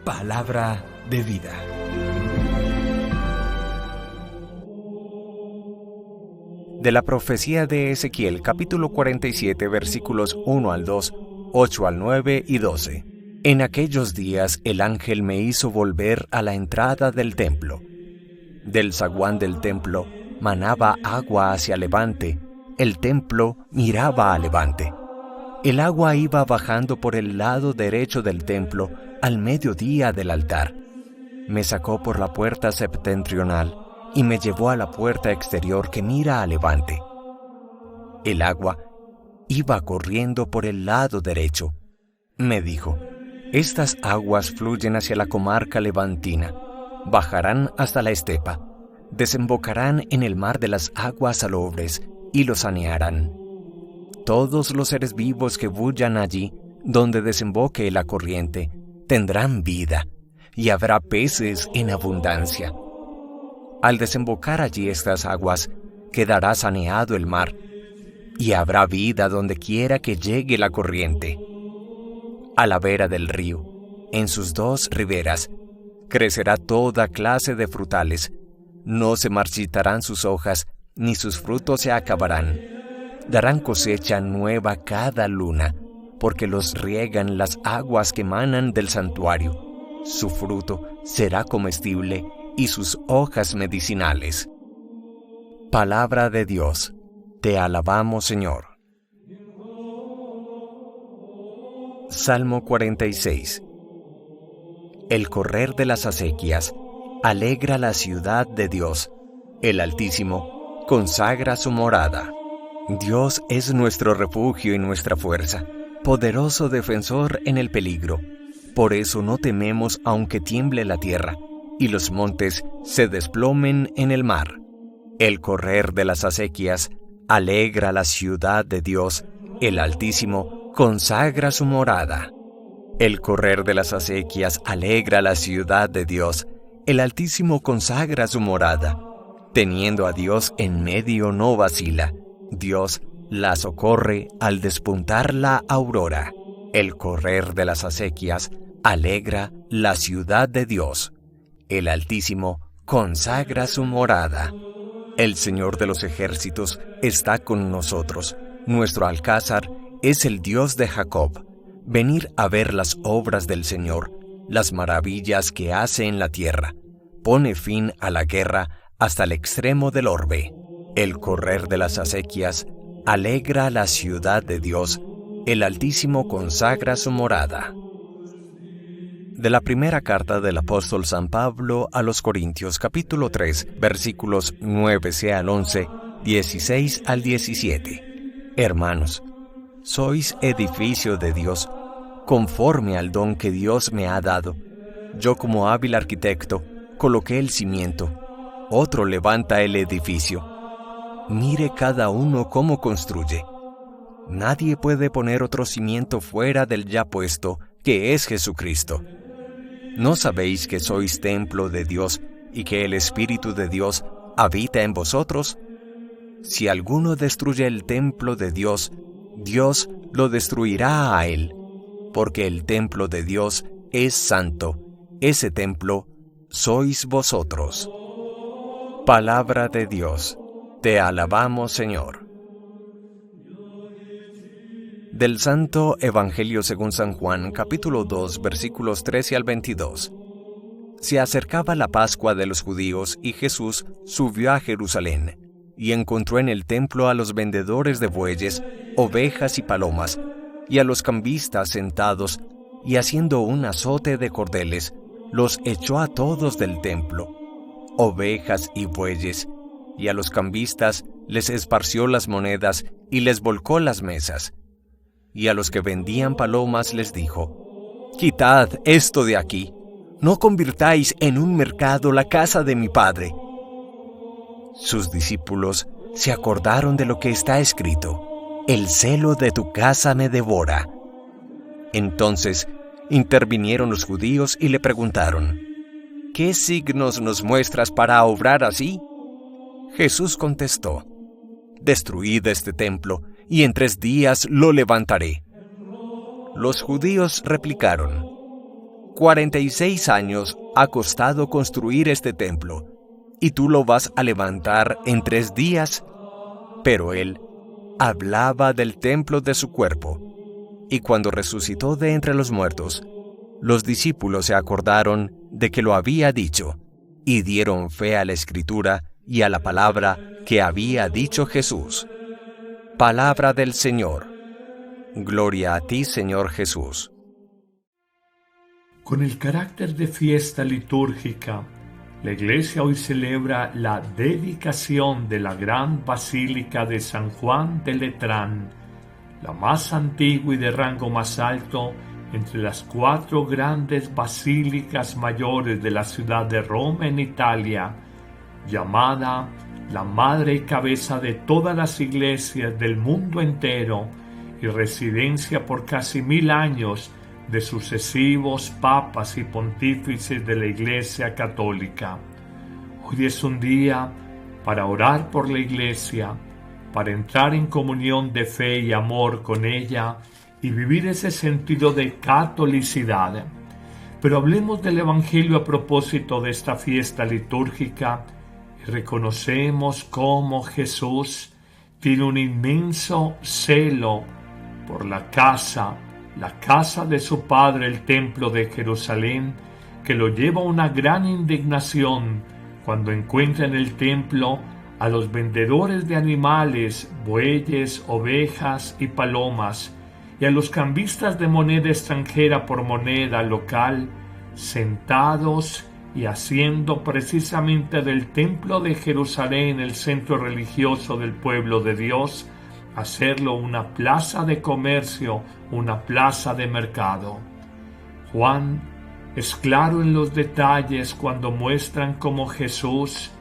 Palabra de vida. De la profecía de Ezequiel, capítulo 47, versículos 1 al 2, 8 al 9 y 12. En aquellos días el ángel me hizo volver a la entrada del templo. Del zaguán del templo manaba agua hacia levante, el templo miraba a levante. El agua iba bajando por el lado derecho del templo al mediodía del altar. Me sacó por la puerta septentrional y me llevó a la puerta exterior que mira a levante. El agua iba corriendo por el lado derecho. Me dijo: estas aguas fluyen hacia la comarca levantina, bajarán hasta la estepa, desembocarán en el mar de las aguas salobres y lo sanearán. Todos los seres vivos que bullan allí, donde desemboque la corriente, tendrán vida, y habrá peces en abundancia. Al desembocar allí estas aguas, quedará saneado el mar, y habrá vida donde quiera que llegue la corriente. A la vera del río, en sus dos riberas, crecerá toda clase de frutales. No se marchitarán sus hojas, ni sus frutos se acabarán. Darán cosecha nueva cada luna, porque los riegan las aguas que manan del santuario. Su fruto será comestible y sus hojas medicinales. Palabra de Dios. Te alabamos, Señor. Salmo 46. El correr de las acequias alegra la ciudad de Dios. El Altísimo consagra su morada. Dios es nuestro refugio y nuestra fuerza, poderoso defensor en el peligro. Por eso no tememos aunque tiemble la tierra, y los montes se desplomen en el mar. El correr de las acequias alegra la ciudad de Dios. El Altísimo consagra su morada. El correr de las acequias alegra la ciudad de Dios. El Altísimo consagra su morada. Teniendo a Dios en medio no vacila. Dios la socorre al despuntar la aurora. El correr de las acequias alegra la ciudad de Dios. El Altísimo consagra su morada. El Señor de los ejércitos está con nosotros. Nuestro alcázar es el Dios de Jacob. Venid a ver las obras del Señor, las maravillas que hace en la tierra. Pone fin a la guerra hasta el extremo del orbe. El correr de las acequias alegra la ciudad de Dios. El Altísimo consagra su morada. De la primera carta del apóstol San Pablo a los Corintios, capítulo 3, versículos 9 al 11, 16 al 17. Hermanos, sois edificio de Dios, conforme al don que Dios me ha dado. Yo, como hábil arquitecto, coloqué el cimiento, otro levanta el edificio. Mire cada uno cómo construye. Nadie puede poner otro cimiento fuera del ya puesto, que es Jesucristo. ¿No sabéis que sois templo de Dios y que el Espíritu de Dios habita en vosotros? Si alguno destruye el templo de Dios, Dios lo destruirá a él, porque el templo de Dios es santo. Ese templo sois vosotros. Palabra de Dios. Te alabamos, Señor. Del Santo Evangelio según San Juan, capítulo 2, versículos 13 al 22. Se acercaba la Pascua de los judíos y Jesús subió a Jerusalén, y encontró en el templo a los vendedores de bueyes, ovejas y palomas, y a los cambistas sentados, y haciendo un azote de cordeles, los echó a todos del templo, ovejas y bueyes, y a los cambistas les esparció las monedas y les volcó las mesas. Y a los que vendían palomas les dijo: quitad esto de aquí, no convirtáis en un mercado la casa de mi Padre. Sus discípulos se acordaron de lo que está escrito: el celo de tu casa me devora. Entonces intervinieron los judíos y le preguntaron: ¿qué signos nos muestras para obrar así? Jesús contestó: destruid este templo, y en 3 días lo levantaré. Los judíos replicaron: 46 años ha costado construir este templo, y tú lo vas a levantar en 3 días. Pero él hablaba del templo de su cuerpo. Y cuando resucitó de entre los muertos, los discípulos se acordaron de que lo había dicho, y dieron fe a la Escritura y a la palabra que había dicho Jesús. Palabra del Señor. Gloria a ti, Señor Jesús. Con el carácter de fiesta litúrgica, la Iglesia hoy celebra la dedicación de la gran Basílica de San Juan de Letrán, la más antigua y de rango más alto entre las 4 grandes basílicas mayores de la ciudad de Roma en Italia, llamada la madre y cabeza de todas las iglesias del mundo entero y residencia por casi 1000 años de sucesivos papas y pontífices de la Iglesia Católica. Hoy es un día para orar por la Iglesia, para entrar en comunión de fe y amor con ella y vivir ese sentido de catolicidad. Pero hablemos del Evangelio a propósito de esta fiesta litúrgica y reconocemos cómo Jesús tiene un inmenso celo por la casa de su Padre, el templo de Jerusalén, que lo lleva a una gran indignación cuando encuentra en el templo a los vendedores de animales, bueyes, ovejas y palomas, y a los cambistas de moneda extranjera por moneda local, sentados y haciendo precisamente del templo de Jerusalén, el centro religioso del pueblo de Dios, hacerlo una plaza de comercio, una plaza de mercado. Juan es claro en los detalles cuando muestran cómo Jesús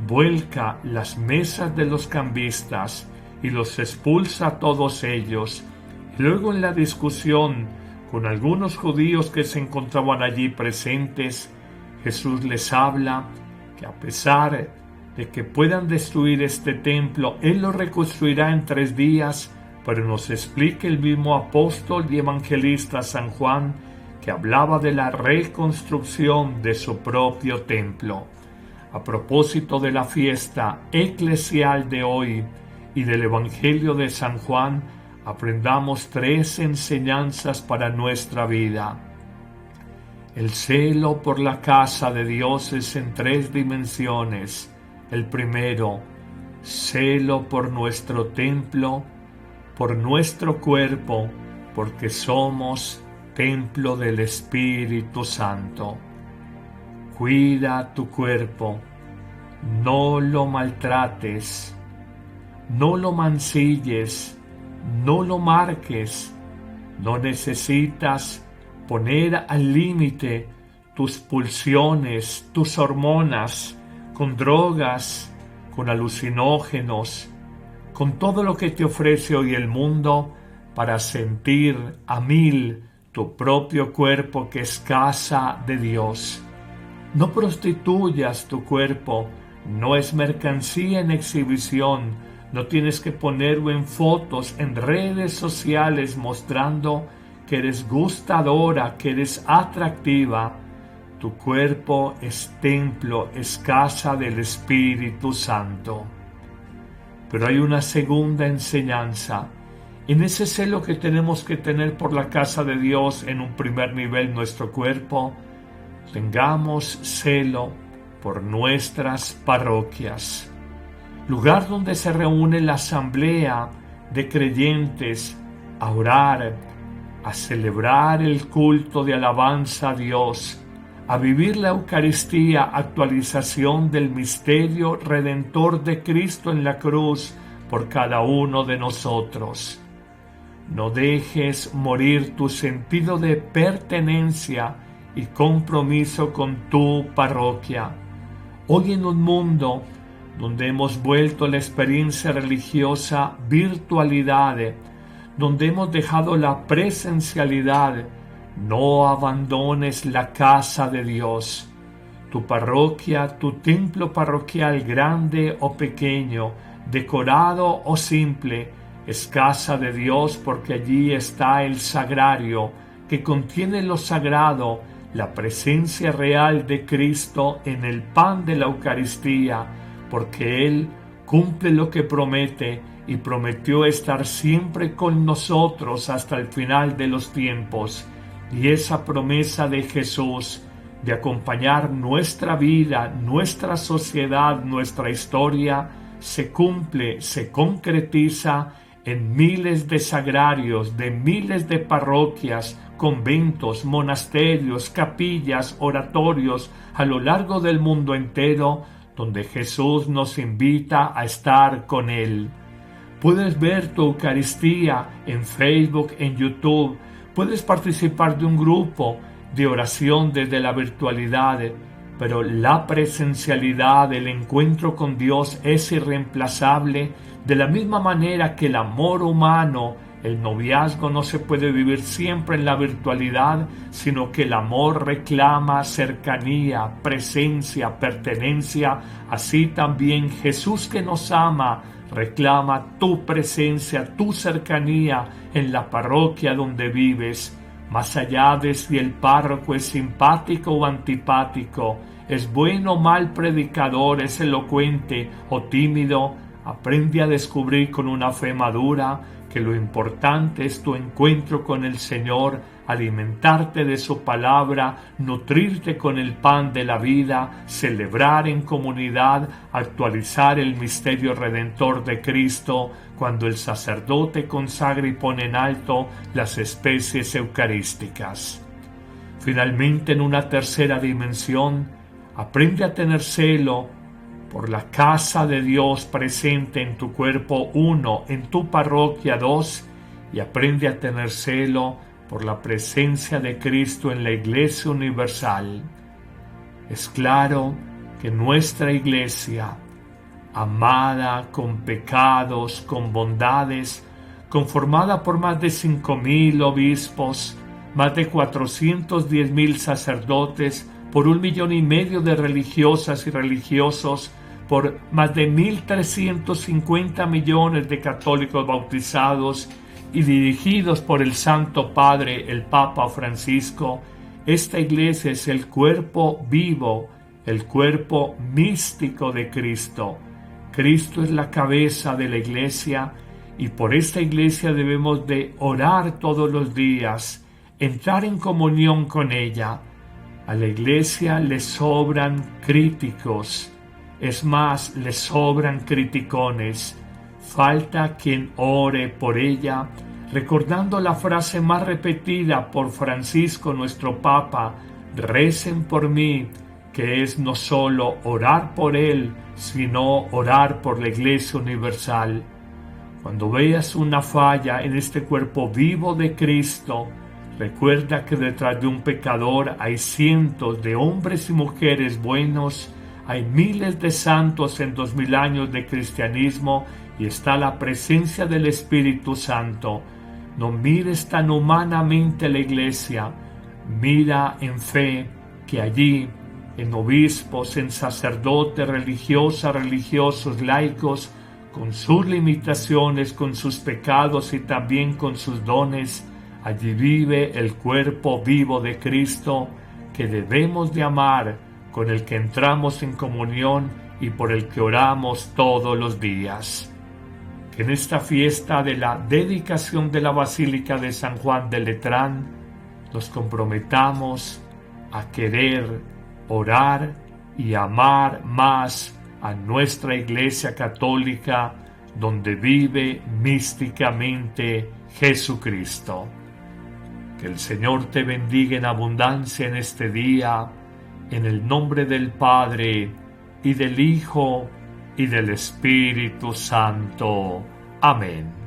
vuelca las mesas de los cambistas y los expulsa a todos ellos. Y luego en la discusión con algunos judíos que se encontraban allí presentes, Jesús les habla que a pesar de que puedan destruir este templo, Él lo reconstruirá en 3 días, pero nos explica el mismo apóstol y evangelista San Juan que hablaba de la reconstrucción de su propio templo. A propósito de la fiesta eclesial de hoy y del Evangelio de San Juan, aprendamos 3 enseñanzas para nuestra vida. El celo por la casa de Dios es en 3 dimensiones. El primero, celo por nuestro templo, por nuestro cuerpo, porque somos templo del Espíritu Santo. Cuida tu cuerpo, no lo maltrates, no lo mancilles, no lo marques. No necesitas poner al límite tus pulsiones, tus hormonas, con drogas, con alucinógenos, con todo lo que te ofrece hoy el mundo para sentir a 1000 tu propio cuerpo que es casa de Dios. No prostituyas tu cuerpo, no es mercancía en exhibición, no tienes que ponerlo en fotos, en redes sociales mostrando que eres gustadora, que eres atractiva. Tu cuerpo es templo, es casa del Espíritu Santo. Pero hay una segunda enseñanza. En ese celo que tenemos que tener por la casa de Dios, en un primer nivel nuestro cuerpo, tengamos celo por nuestras parroquias. Lugar donde se reúne la asamblea de creyentes a orar, a celebrar el culto de alabanza a Dios, a vivir la Eucaristía, actualización del misterio redentor de Cristo en la cruz por cada uno de nosotros. No dejes morir tu sentido de pertenencia y compromiso con tu parroquia. Hoy en un mundo donde hemos vuelto la experiencia religiosa virtualidad, donde hemos dejado la presencialidad, no abandones la casa de Dios. Tu parroquia, tu templo parroquial grande o pequeño, decorado o simple, es casa de Dios porque allí está el sagrario que contiene lo sagrado, la presencia real de Cristo en el pan de la Eucaristía, porque Él cumple lo que promete y prometió estar siempre con nosotros hasta el final de los tiempos. Y esa promesa de Jesús de acompañar nuestra vida, nuestra sociedad, nuestra historia, se cumple, se concretiza en miles de sagrarios, de miles de parroquias, conventos, monasterios, capillas, oratorios a lo largo del mundo entero, donde Jesús nos invita a estar con Él. Puedes ver tu Eucaristía en Facebook, en YouTube, puedes participar de un grupo de oración desde la virtualidad, pero la presencialidad, el encuentro con Dios es irreemplazable, de la misma manera que el amor humano, el noviazgo no se puede vivir siempre en la virtualidad, sino que el amor reclama cercanía, presencia, pertenencia. Así también Jesús, que nos ama, reclama tu presencia, tu cercanía en la parroquia donde vives. Más allá de si el párroco es simpático o antipático, es bueno o mal predicador, es elocuente o tímido, aprende a descubrir con una fe madura que lo importante es tu encuentro con el Señor, alimentarte de su palabra, nutrirte con el pan de la vida, celebrar en comunidad, actualizar el misterio redentor de Cristo, cuando el sacerdote consagra y pone en alto las especies eucarísticas. Finalmente, en una tercera dimensión, aprende a tener celo por la casa de Dios presente en tu cuerpo 1, en tu parroquia 2, y aprende a tener celo por la presencia de Cristo en la Iglesia universal. Es claro que nuestra Iglesia, amada, con pecados, con bondades, conformada por más de 5.000 obispos, más de 410.000 sacerdotes, por 1,5 millones de religiosas y religiosos, por más de 1.350 millones de católicos bautizados y dirigidos por el Santo Padre, el Papa Francisco. Esta Iglesia es el cuerpo vivo, el cuerpo místico de Cristo. Cristo es la cabeza de la Iglesia y por esta Iglesia debemos de orar todos los días, entrar en comunión con ella. A la Iglesia le sobran críticos, es más, le sobran criticones. Falta quien ore por ella, recordando la frase más repetida por Francisco, nuestro Papa: recen por mí, que es no solo orar por él, sino orar por la Iglesia universal. Cuando veas una falla en este cuerpo vivo de Cristo, recuerda que detrás de un pecador hay cientos de hombres y mujeres buenos, hay miles de santos en 2000 años de cristianismo y está la presencia del Espíritu Santo. No mires tan humanamente la Iglesia, mira en fe que allí, en obispos, en sacerdotes, religiosas, religiosos, laicos, con sus limitaciones, con sus pecados y también con sus dones, allí vive el cuerpo vivo de Cristo que debemos de amar, con el que entramos en comunión y por el que oramos todos los días. Que en esta fiesta de la dedicación de la Basílica de San Juan de Letrán nos comprometamos a querer, orar y amar más a nuestra Iglesia Católica, donde vive místicamente Jesucristo. Que el Señor te bendiga en abundancia en este día, en el nombre del Padre, y del Hijo, y del Espíritu Santo. Amén.